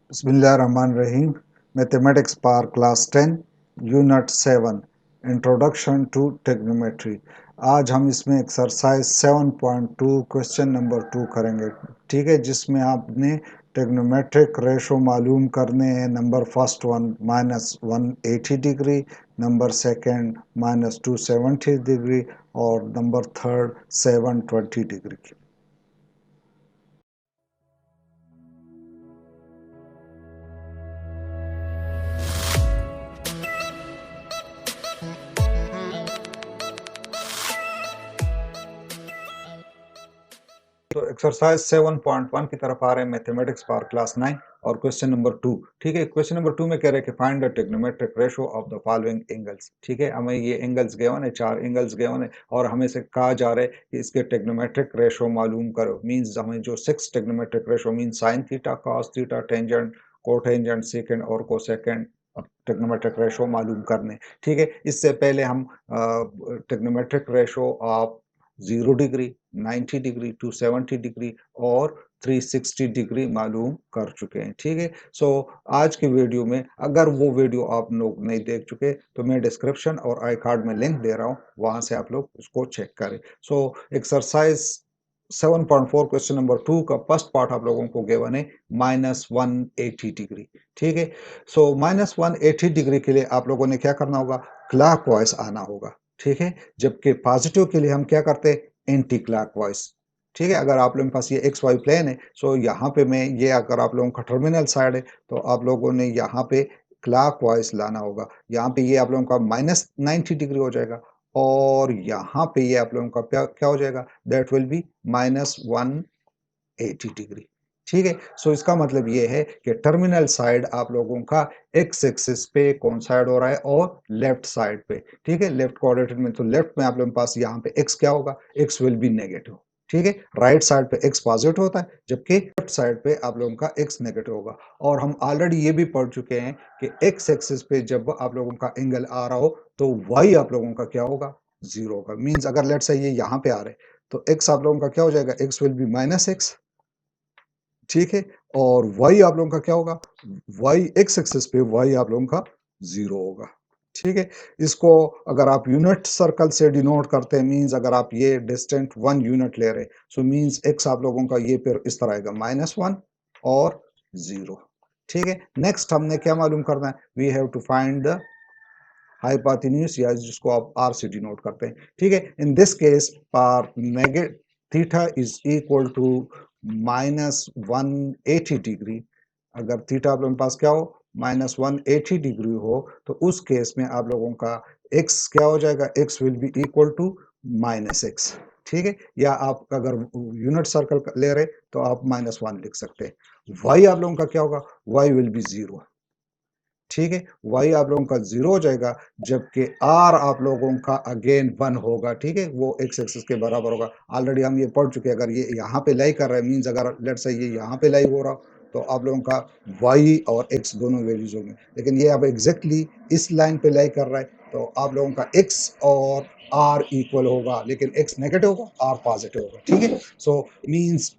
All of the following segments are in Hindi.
Bismillahirrahmanirrahim. Mathematics Par Class 10 Unit 7 Introduction to Trigonometry. आज हम इसमें एक्सरसाइज 7.2 क्वेश्चन नंबर 2 करेंगे, ठीक है, जिसमें आपने ट्रिग्नोमेट्रिक रेशो मालूम करने हैं। Number first one -180 degree, number second -270 degree और नंबर थर्ड 720 डिग्री की। तो एक्सरसाइज 7.1 की तरफ आ रहे हैं, मैथमेटिक्स पार क्लास 9 और क्वेश्चन नंबर 2, ठीक है। क्वेश्चन नंबर 2 में कह रहे हैं कि find the trigonometric ratio of the following angles, ठीक है। हमें ये एंगल्स गिवन है, 4 एंगल्स गिवन है और हमें से कहा जा रहा है कि इसके ट्रिग्नोमेट्रिक रेशो मालूम करो। मींस हमें जो 6 trigonometric ratio means sine theta, cos theta, tangent, cotangent, second और कोसेकेंड ट्रिग्नोमेट्रिक रेशो मालूम करने, ठीक है। इससे पहले हम trigonometric ratio of 0 degree, 90 degree, 270 degree और 360 डिग्री मालूम कर चुके हैं, ठीक है। सो आज की वीडियो में अगर वो वीडियो आप लोग नहीं देख चुके तो मैं डिस्क्रिप्शन और आई कार्ड में लिंक दे रहा हूँ, वहां से आप लोग उसको चेक करें। सो एक्सरसाइज 7.4 क्वेश्चन नंबर 2 का फर्स्ट पार्ट आप लोगों को गिवन है -180 डिग्री, ठीक है। सो -180 डिग्री के लिए आप लोगों ने क्या करना होगा, क्लॉकवाइज आना होगा, ठीक है। जबकि पॉजिटिव के लिए हम क्या करते हैं, एंटी क्लॉकवाइज, ठीक है। अगर आप लोगों के पास ये एक्स वाई प्लेन है, सो यहाँ पे मैं ये अगर आप लोगों का टर्मिनल साइड है तो आप लोगों ने यहाँ पे क्लॉकवाइज लाना होगा। यहाँ पे ये आप लोगों का -90 डिग्री हो जाएगा और यहाँ पे ये आप लोगों का क्या क्या हो जाएगा, दैट विल बी -180 डिग्री, ठीक है। सो इसका मतलब ये है कि टर्मिनल साइड आप लोगों का एक्स एक्सिस पे कौन साइड हो रहा है और लेफ्ट साइड पे, ठीक है। लेफ्ट कोऑर्डिनेट में तो लेफ्ट में आप लोगों के पास यहाँ पे एक्स क्या होगा, एक्स विल बी नेगेटिव, ठीक है। राइट साइड पे एक्स पॉजिटिव होता है जबकि लेफ्ट साइड पे आप लोगों का एक्स नेगेटिव होगा। और हम ऑलरेडी ये भी पढ़ चुके हैं कि एक्स एक्सिस पे जब आप लोगों का एंगल आ रहा हो तो वाई आप लोगों का क्या होगा, जीरो होगा। मीन्स अगर लेट से ये यहाँ पे आ रहे तो एक्स आप लोगों का क्या हो जाएगा, एक्स विल बी -x, ठीक है। और y आप लोगों का क्या होगा, y एक्स एक्सिस पे y आप लोगों का जीरो होगा, ठीक है। इसको अगर आप यूनिट सर्कल से डिनोट करते हैं, मींस अगर आप ये डिस्टेंट 1 यूनिट ले रहे, सो मींस x आप लोगों का ये फिर इस तरह आएगा -1 और 0, ठीक है। नेक्स्ट हमने क्या मालूम करना है, we have to find the hypotenuse या जिसको आप आर से डिनोट करते हैं, ठीक है। In this case par negative theta is equal to -180 degree. अगर थीटा आप लोगों के पास क्या हो, -180 डिग्री हो तो उस केस में आप लोगों का x क्या हो जाएगा, x will be equal to -x, ठीक है। या आप अगर यूनिट सर्कल ले रहे तो आप -1 लिख सकते हैं। y आप लोगों का क्या होगा, y विल बी जीरो, ठीक है। y आप लोगों का जीरो हो जाएगा जबकि r आप लोगों का अगेन 1 होगा, ठीक है। वो x एक्सिस के बराबर होगा। ऑलरेडी हम ये पढ़ चुके हैं, अगर ये यहाँ पे लाई कर रहा है मींस अगर लेट से ये यहाँ पे लाई हो रहा तो आप लोगों का y और x दोनों वैल्यूज होंगे। लेकिन ये अब एग्जैक्टली इस लाइन पे लाई कर रहा है तो आप लोगों का x और r इक्वल होगा, लेकिन x नेगेटिव होगा, r पॉजिटिव होगा, ठीक है। सो मींस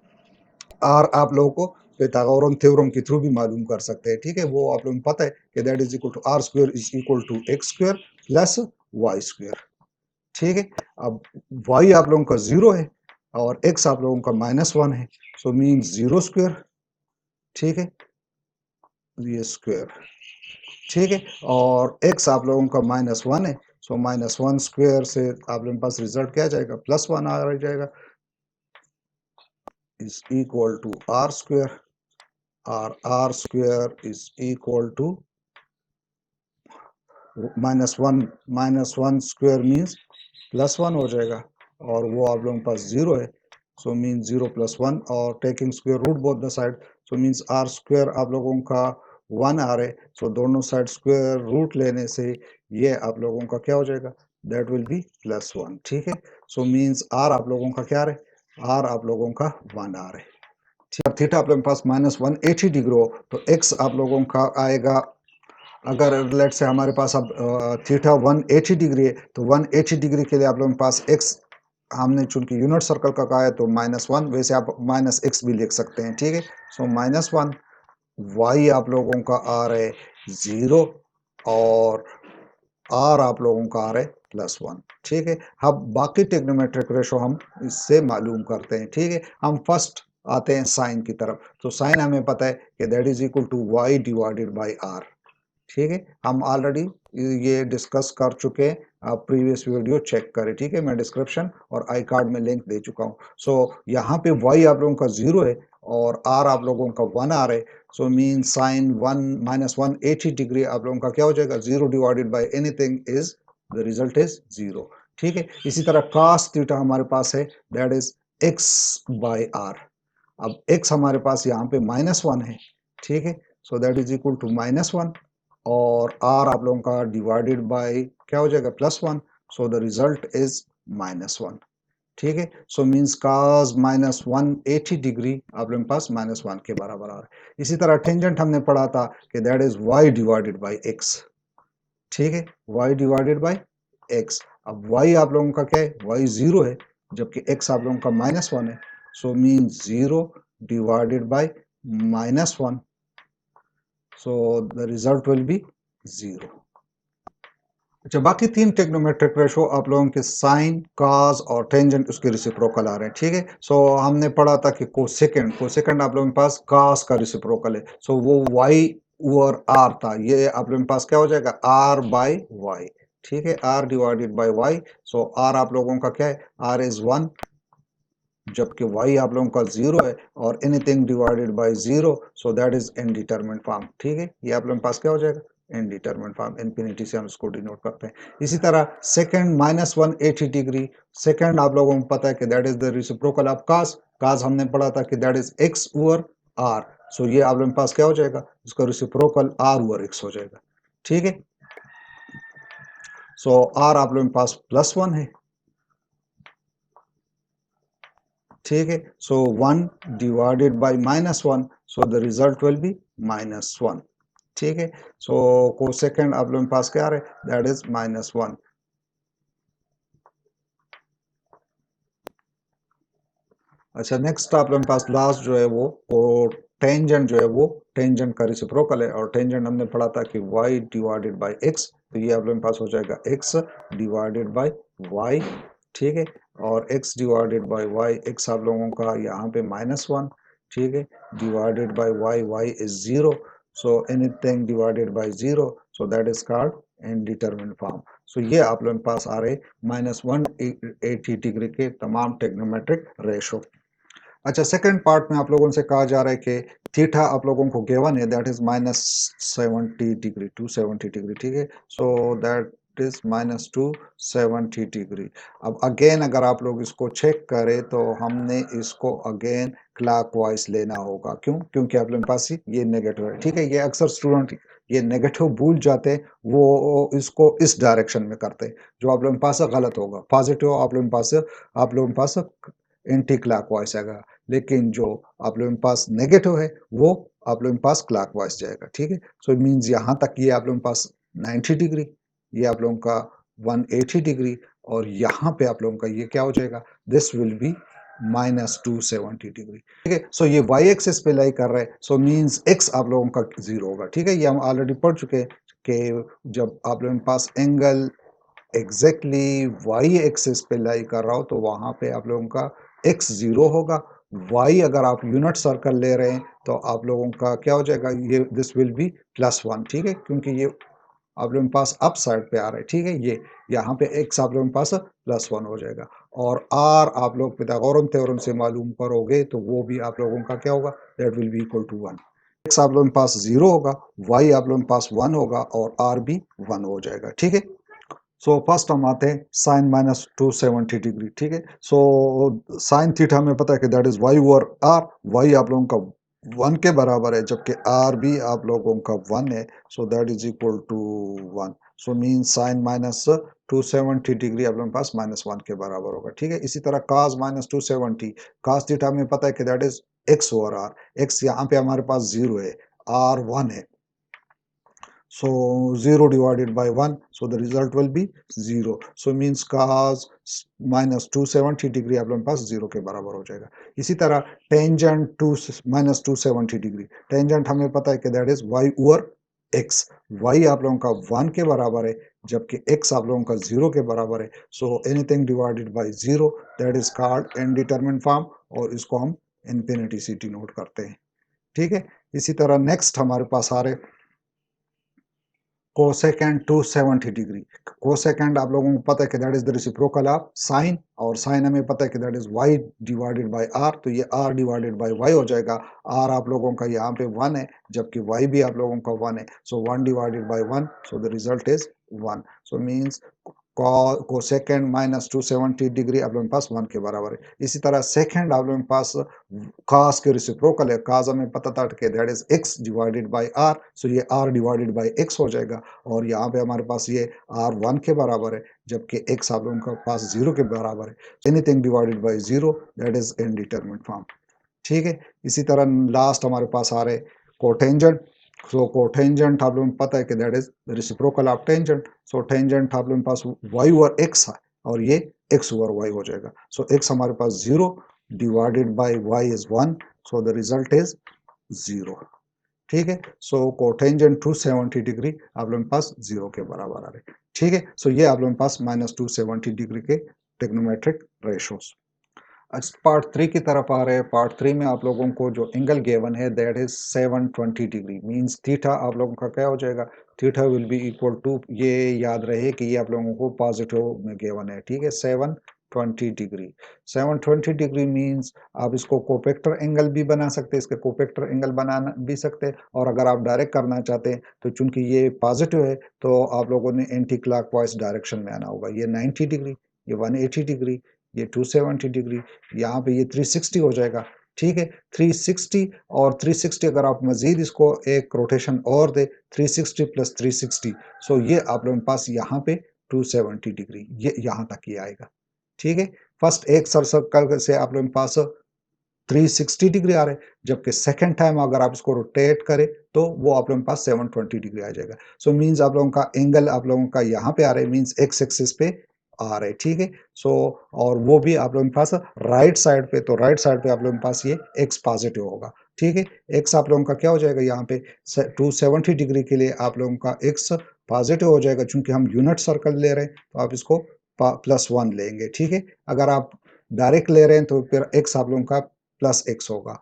आर आप लोगों को pythagorean थ्योरम के थ्रू भी मालूम कर सकते हैं, ठीक है। वो आप लोगों को पता है कि that is equal to are square is equal to x square plus y square, ठीक है। अब वाई आप लोगों का जीरो है और एक्स आप लोगों का -1 है, सो मींस जीरो स्क्वायर, ठीक है, ये स्क्वायर, ठीक है। और एक्स आप लोगों का -1 है, सो -1 स्क्वायर से आप लोगों के पास रिजल्ट क्या जाएगा, +1 आ जाएगा, is equal to are square, और R square is equal to -1 square means +1 हो जाएगा और वो आप लोगों के पास जीरो है, सो मीन्स 0 + 1 और taking square root both the side, so means r square आप लोगों का 1 आ रहे, सो दोनों साइड स्क्वायर रूट लेने से ये आप लोगों का क्या हो जाएगा, दैट विल बी +1, ठीक है। सो मीन्स आर आप लोगों का क्या आ रहे, आर आप लोगों का 1 आ रहे, ठीक। थीटा आप लोगों के पास -180 डिग्री हो तो एक्स आप लोगों का आएगा, अगर लेट से हमारे पास अब थीटा 180 डिग्री है तो 180 डिग्री के लिए आप लोगों के पास x हमने चूंकि यूनिट सर्कल का कहा है तो -1, वैसे आप -x भी लिख सकते हैं, ठीक है। सो -1 वाई आप लोगों का आ रहा है 0 और आर आप लोगों का आ रहा है +1। ठीक है, अब बाकी टेक्नोमेट्रिक रेशो हम इससे मालूम करते हैं। ठीक है, हम फर्स्ट आते हैं साइन की तरफ। तो साइन हमें पता है कि that is equal to y divided by r. ठीक है, हम ऑलरेडी ये डिस्कस कर चुके हैं, आप प्रीवियस वीडियो चेक करें। ठीक है, मैं डिस्क्रिप्शन और आई कार्ड में लिंक दे चुका हूँ। सो यहाँ पे y आप लोगों का 0 है और r आप लोगों का 1 आ रहा है। सो मीन साइन 1 माइनस 180 डिग्री आप लोगों का क्या हो जाएगा, 0 divided by anything is the result is 0। ठीक है, इसी तरह cos थीटा हमारे पास है, that is x by r। अब x हमारे पास यहाँ पे -1 है। ठीक है, so that is equal to -1 और r आप लोगों का डिवाइडेड बाय क्या हो जाएगा, +1। सो द रिजल्ट इज -1। ठीक है, सो मीन्स cos -180 डिग्री आप लोगों के पास -1 के बराबर आ रहा है। इसी तरह टेंजेंट हमने पढ़ा था कि that is y divided by x। ठीक है, y डिवाइडेड बाय x। अब y आप लोगों का क्या है, y 0 है जबकि x आप लोगों का -1 है। So means 0 divided by -1। So the result will be 0। अच्छा, बाकी तीन टेक्नोमेट्रिक रेशो आप लोगों के साइन, कॉस और टेंजेंट उसके रेसिप्रोकल आ रहे हैं। ठीक है, सो हमने पढ़ा था कि कोसेकेंड आप लोगों के पास कॉस का रेसिप्रोकल है। सो वो y ओवर r था, ये आप लोगों के पास क्या हो जाएगा, r बाई y। ठीक है, r divided by y। So r आप लोगों का क्या है, r इज 1 जबकि y आप लोगों का 0 है और anything divided by 0, so that is indeterminate form. ठीक है, ये आप लोगों के पास क्या हो जाएगा, इनडिटरमिनेट फॉर्म, इन्फिनिटी से हम इसको डिनोट करते हैं। इसी तरह सेकंड -180 डिग्री, सेकंड आप लोगों को पता है कि that is the reciprocal of cos। cos हमने पढ़ा था कि that is x over r। सो ये आप लोगों के पास क्या हो जाएगा, इसका रेसिप्रोकल r ओवर x हो जाएगा। ठीक है, सो r आप लोगों के पास +1 है। ठीक है, सो 1 divided by -1, so the result will B -1। ठीक है, सो कोसेकेंड आप लोगों के पास क्या आ रहा है, दैट इज -1। अच्छा, नेक्स्ट आप लोगों के पास लास्ट जो है वो टेंजेंट जो है वो टेंजेंट का रेसिप्रोकल है और टेंजेंट हमने पढ़ा था कि y डिवाइडेड बाय x। तो ये आप लोगों के पास हो जाएगा x डिवाइडेड बाय y। ठीक है, और x divided by y, x आप लोगों का यहाँ पे -1। ठीक है, divided by y, y is 0। So anything divided by 0, so that is called indeterminate form. So ये आप लोगों के पास आ रहे -180 डिग्री के तमाम टेक्नोमेट्रिक रेशो। अच्छा, सेकंड पार्ट में आप लोगों से कहा जा रहा है कि थीटा आप लोगों को गिवन है, दैट इज -70 डिग्री, 270 डिग्री। ठीक है, सो दैट इज -270 डिग्री। अब अगेन अगर आप लोग इसको चेक करें तो हमने इसको अगेन क्लॉकवाइज लेना होगा। क्यों, क्योंकि आप लोगों के पास ये नेगेटिव है। ठीक है, ये अक्सर स्टूडेंट ये नेगेटिव भूल जाते हैं, वो इसको इस डायरेक्शन में करते हैं, जो आप लोगों के पास गलत होगा। पॉजिटिव आप लोगों के पास एंटी क्लॉकवाइज आएगा, लेकिन जो आप लोगों के पास नेगेटिव है वो आप लोगों के पास क्लॉकवाइज जाएगा। ठीक है, सो इट मींस यहाँ तक ये आप लोगों के पास 90 डिग्री, ये आप लोगों का 180 डिग्री और यहाँ पे आप लोगों का ये क्या हो जाएगा, दिस विल बी -270 डिग्री। ठीक है, सो ये y एक्सिस पे लाई कर रहा है, सो मींस x आप लोगों का 0 होगा। ठीक है, ये हम ऑलरेडी पढ़ चुके हैं कि जब आप लोगों के पास एंगल एग्जैक्टली y एक्सिस पे लाई कर रहा हो तो वहां पे आप लोगों का x 0 होगा। y अगर आप यूनिट सर्कल ले रहे हैं तो आप लोगों का क्या हो जाएगा, ये दिस विल बी +1। ठीक है, क्योंकि ये आप लोगों के पास अप साइड पे आ रहा है। ठीक है, ये यहाँ पे x आप लोगों के पास +1 हो जाएगा और r आप लोग पिथागोरस थ्योरम से मालूम करोगे तो वो भी आप लोगों का क्या होगा, that will be equal to 1। x आप लोगों के पास 0 होगा, y आप लोगों के पास 1 होगा और r भी 1 हो जाएगा। ठीक है, सो फर्स्ट हम आते हैं साइन -270 डिग्री। ठीक है, सो साइन थीटा हमें पता है कि that is y over r। y आप लोगों का 1 के बराबर है जबकि r भी आप लोगों का 1 है, so that is equal to 1। So mean sine -270 degree आप लोगों के पास -1 के बराबर होगा। ठीक है, इसी तरह cos -270, cos थीटा हमें पता है कि that is x over r। x यहाँ पे हमारे पास 0 है, r 1 है। So 0 divided by 1, so the result will be 0. So means cos minus 270 degree आप लोगों के पास 0 के बराबर हो जाएगा। इसी तरह tangent to minus 270 degree, tangent हमें पता है कि that is y over x, y आप लोगों का 1 के बराबर है जबकि x आप लोगों का 0 के बराबर है। So anything divided by 0 that is called indeterminate form, और इसको हम इन्फिनिटी सी डिनोट करते हैं। ठीक है, इसी तरह नेक्स्ट हमारे पास आ रहे कोसेकेंड 270 डिग्री। कोसेकेंड आप लोगों को पता है कि that is the reciprocal of sine, और साइन हमें पता है कि that is y divided by r, तो ये r डिवाइडेड बाय y हो जाएगा। r आप लोगों का यहाँ पे 1 है जबकि y भी आप लोगों का 1 है, सो 1 divided by 1, so the result is 1। So means cosecant minus 270 degree आप लोगों के पास 1 के बराबर है। इसी तरह सेकेंड आप लोगों के पास cos के रेसिप्रोकल है, cos हमें पता था कि that is x divided by r, सो ये r डिवाइडेड बाय x हो जाएगा, और यहाँ पे हमारे पास ये r 1 के बराबर है जबकि x आप लोगों के पास 0 के बराबर है। Anything divided by 0 that is indeterminate form. ठीक है, इसी तरह लास्ट हमारे पास आ रहे कोटेंजेंट। सो कोटेंजेंट आप लोगों को पता है कि that is reciprocal of tangent, so tangent आप लोगों के पास y ओवर x है और ये x ओवर y हो जाएगा। सो x हमारे पास 0 divided by y is 1, so the result is 0। ठीक है, सो कोटेंजेंट 270 डिग्री आप लोगों के पास 0 के बराबर आ रहे। ठीक है, सो ये आप लोगों के पास माइनस 270 डिग्री के ट्रिग्नोमेट्रिक रेशोस। पार्ट 3 की तरफ आ रहे हैं। पार्ट 3 में आप लोगों को जो एंगल गिवन है that is 720 degree, means theta आप लोगों का क्या हो जाएगा, theta will be equal to, ये याद रहे कि ये आप लोगों को पॉजिटिव में गिवन है। ठीक है, 720 डिग्री, 720 डिग्री मींस आप इसको कोपेक्टर एंगल भी बना सकते हैं, इसके कोपेक्टर एंगल बना भी सकते हैं, और अगर आप डायरेक्ट करना चाहते हैं तो चूंकि ये पॉजिटिव है तो आप लोगों ने एंटी क्लॉकवाइज डायरेक्शन में आना होगा। ये 90 डिग्री, ये 180 डिग्री, ये 270 डिग्री, यहाँ पे ये 360 हो जाएगा। ठीक है, 360 और 360 अगर आप मजीद इसको एक रोटेशन और दे 360 प्लस 360, सो ये आप लोगों के पास यहाँ पे 270 डिग्री, ये यहाँ तक ही आएगा। ठीक है, फर्स्ट एक सर्कल से आप लोगों के पास 360 डिग्री आ रहा है, जबकि सेकेंड टाइम अगर आप इसको रोटेट करें तो वो आप लोगों के पास 720 डिग्री आ जाएगा। सो मींस आप लोगों का एंगल आप लोगों का यहाँ पे आ रहा है, मींस एक्स एक्सिस पे आ रहे। ठीक है, सो और वो भी आप लोगों के पास राइट साइड पे, तो राइट साइड पे आप लोगों के पास ये एक्स पॉजिटिव होगा। ठीक है, एक्स आप लोगों का क्या हो जाएगा, यहाँ पे 270 डिग्री के लिए आप लोगों का एक्स पॉजिटिव हो जाएगा, चूंकि हम यूनिट सर्कल ले रहे हैं तो आप इसको +1 लेंगे। ठीक है, अगर आप डायरेक्ट ले रहे हैं तो फिर एक्स आप लोगों का प्लस एक्स होगा,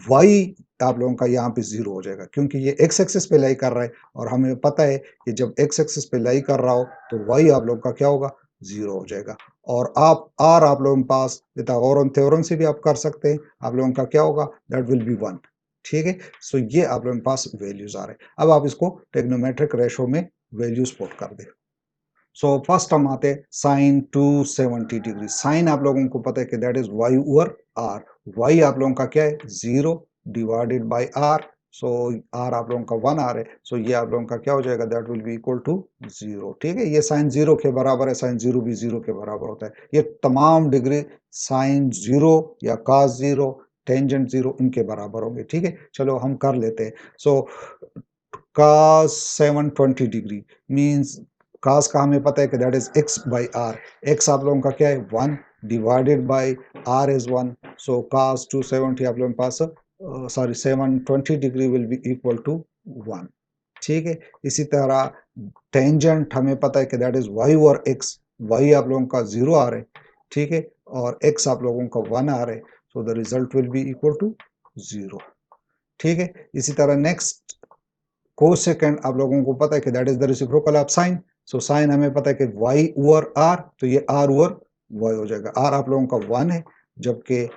वाई आप लोगों का यहाँ पे 0 हो जाएगा क्योंकि ये एक्स एक्सिस पे लाई कर रहा है, और हमें पता है कि जब एक्स एक्सिस पे लाई कर रहा हो तो वाई आप लोगों का क्या होगा, 0 हो जाएगा। और आप आर आप लोगों के पास पिथागोरन थ्योरम से भी आप कर सकते हैं, आप लोगों का क्या होगा, दैट विल बी 1। ठीक है, सो ये आप लोगों के पास वैल्यूज आ रहे हैं। अब आप इसको ट्रिग्नोमेट्रिक रेशो में वैल्यूज पुट कर दे। सो फर्स्ट हम आते हैं साइन 270 डिग्री। साइन आप लोगों को पता है कि that is y over r, y आप लोगों का क्या है, 0 divided by r, so r आप लोगों का 1 आ रहा है, सो ये आप लोगों का क्या हो जाएगा, that will be equal to 0। ठीक है, ये साइन 0 के बराबर है, साइन 0 भी 0 के बराबर होता है। ये तमाम डिग्री साइन 0 या cos 0, टेंजेंट 0 इनके बराबर होंगे। ठीक है, चलो हम कर लेते हैं। So cos 720 degree means cos का हमें पता है कि that is x by R, x आप लोगों का क्या है, 1 divided by r is 1, so cos 270 आप लोगों के पास sorry 720 degree will be equal to 1। ठीक है, इसी तरह टेंजेंट हमें पता है कि दैट इज y और x, y आप लोगों का 0 आ रहा है। ठीक है, और x आप लोगों का 1 आ रहा है, so the result will be equal to 0। ठीक है, इसी तरह नेक्स्ट कोसेकेंड आप लोगों को पता है कि that is the reciprocal of sine, so sine हमें पता है कि y ओवर r, तो ये r ओवर y हो जाएगा। r आप लोगों का 1 है जबकि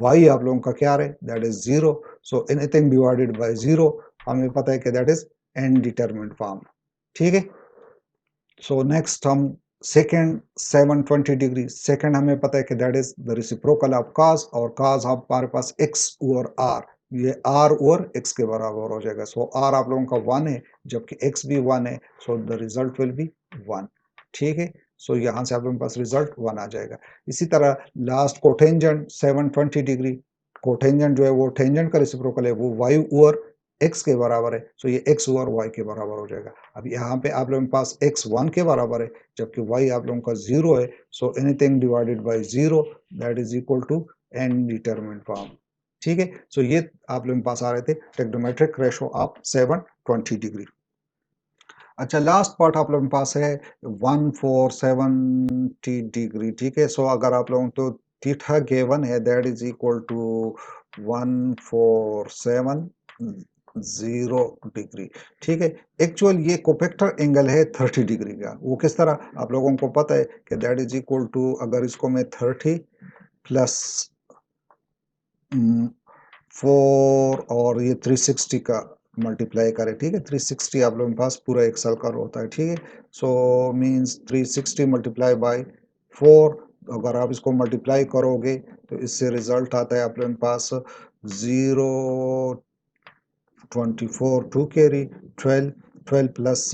y आप लोगों का क्या है, that is 0, so anything divided by 0 हमें पता है कि दैट इज इनडिटरमिनेट फॉर्म। ठीक है, सो नेक्स्ट हम सेकेंड 720 डिग्री, सेकेंड हमें पता है कि that is the reciprocal of cos, और cos हमारे पास x ओवर r, ये r और x के बराबर हो जाएगा। सो r आप लोगों का 1 है जबकि x भी 1 है, so the result will B 1। ठीक है, सो यहाँ से आप लोगों के पास रिजल्ट 1 आ जाएगा। इसी तरह लास्ट कोटेंजेंट 720 डिग्री, कोटेंजेंट जो है वो टेंजेंट का रेसिप्रोकल है, वो y ओवर x के बराबर है, तो ये x और y के बराबर हो जाएगा। अब यहाँ पे आप लोगों के पास x 1 के बराबर है, जबकि y आप लोगों का 0 है, so anything divided by 0 that is equal to indeterminate form. ठीक है, सो ये आप लोगों के पास आ रहे थे ट्रिग्नोमेट्रिक रेशो ऑफ 720 डिग्री। अच्छा, लास्ट पार्ट आप लोगों के पास है 1470 डिग्री। ठीक है, सो अगर आप लोगों को थीटा गिवन है that is equal to 1470 degree. ठीक है, एक्चुअल ये कोपेक्टर एंगल है 30 डिग्री का। वो किस तरह, आप लोगों को पता है कि दैट इज इक्वल टू, अगर इसको मैं 30 प्लस 4 और ये 360 का मल्टीप्लाई करें, ठीक है, 360 आप लोगों के पास पूरा एक सर्कल होता है। ठीक है, सो मींस 360 मल्टीप्लाई बाय 4, अगर आप इसको मल्टीप्लाई करोगे तो इससे रिजल्ट आता है आप लोगों के पास 024 2 कैरी 12 12 प्लस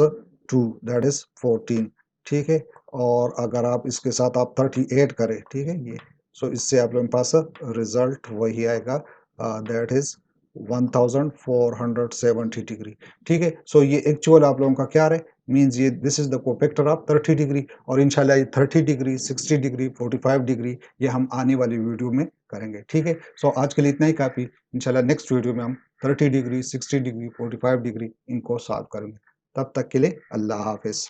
2 दैट इज 14। ठीक है, और अगर आप इसके साथ आप 38 करें, ठीक है, ये सो इससे आप लोगों के पास रिजल्ट वही आएगा, दैट इज 1470 डिग्री। ठीक है, सो ये एक्चुअल आप लोगों का क्या है, मींस ये this is the cofactor of 30 degree, और इंशाल्लाह ये 30 डिग्री 60 डिग्री 45 डिग्री ये हम आने वाली वीडियो में करेंगे। ठीक है, सो आज के लिए इतना ही काफ़ी। इंशाल्लाह नेक्स्ट वीडियो में हम 30 डिग्री 60 डिग्री 45 डिग्री इनको सॉल्व करेंगे। तब तक के लिए अल्लाह हाफिज़।